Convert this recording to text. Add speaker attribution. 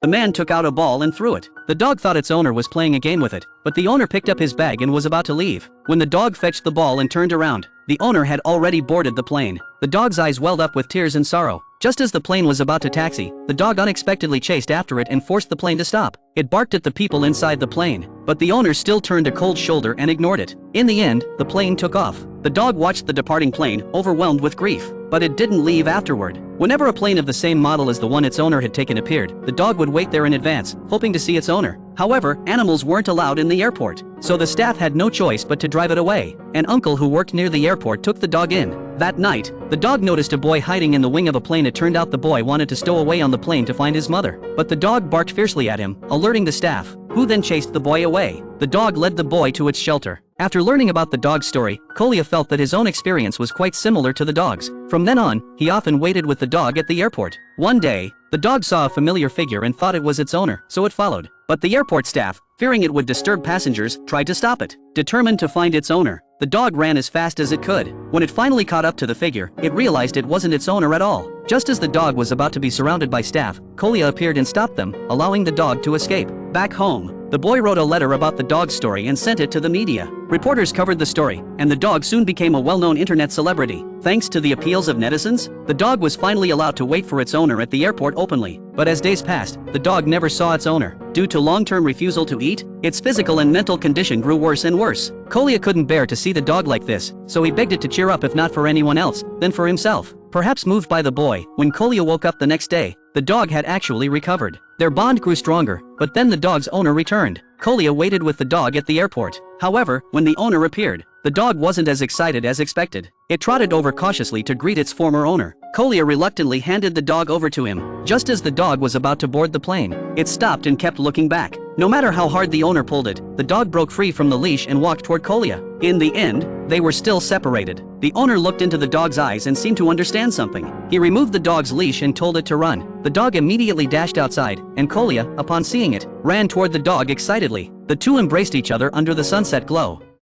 Speaker 1: The man took out a ball and threw it. The dog thought its owner was playing a game with it, but the owner picked up his bag and was about to leave. When the dog fetched the ball and turned around, the owner had already boarded the plane. The dog's eyes welled up with tears and sorrow. Just as the plane was about to taxi, the dog unexpectedly chased after it and forced the plane to stop. It barked at the people inside the plane, but the owner still turned a cold shoulder and ignored it. In the end, the plane took off. The dog watched the departing plane, overwhelmed with grief, but it didn't leave afterward. Whenever a plane of the same model as the one its owner had taken appeared, the dog would wait there in advance, hoping to see its owner. However, animals weren't allowed in the airport, so the staff had no choice but to drive it away. An uncle who worked near the airport took the dog in. That night, the dog noticed a boy hiding in the wing of a plane. It turned out the boy wanted to stow away on the plane to find his mother, but the dog barked fiercely at him, alerting the staff, who then chased the boy away. The dog led the boy to its shelter. After learning about the dog's story, Kolya felt that his own experience was quite similar to the dog's. From then on, he often waited with the dog at the airport. One day, the dog saw a familiar figure and thought it was its owner, so it followed. But the airport staff, fearing it would disturb passengers, tried to stop it. Determined to find its owner, the dog ran as fast as it could. When it finally caught up to the figure, it realized it wasn't its owner at all. Just as the dog was about to be surrounded by staff, Kolya appeared and stopped them, allowing the dog to escape. Back home, the boy wrote a letter about the dog's story and sent it to the media. Reporters covered the story, and the dog soon became a well-known internet celebrity. Thanks to the appeals of netizens, the dog was finally allowed to wait for its owner at the airport openly. But as days passed, the dog never saw its owner. Due to long-term refusal to eat, its physical and mental condition grew worse and worse. Kolya couldn't bear to see the dog like this, so he begged it to cheer up, if not for anyone else, then for himself. Perhaps moved by the boy, when Kolya woke up the next day, the dog had actually recovered. Their bond grew stronger, but then the dog's owner returned. Kolya waited with the dog at the airport. However, when the owner appeared, the dog wasn't as excited as expected. It trotted over cautiously to greet its former owner. Kolya reluctantly handed the dog over to him. Just as the dog was about to board the plane, it stopped and kept looking back. No matter how hard the owner pulled it, the dog broke free from the leash and walked toward Kolya. In the end, they were still separated. The owner looked into the dog's eyes and seemed to understand something. He removed the dog's leash and told it to run. The dog immediately dashed outside, and Kolya, upon seeing it, ran toward the dog excitedly. The two embraced each other under the sunset glow.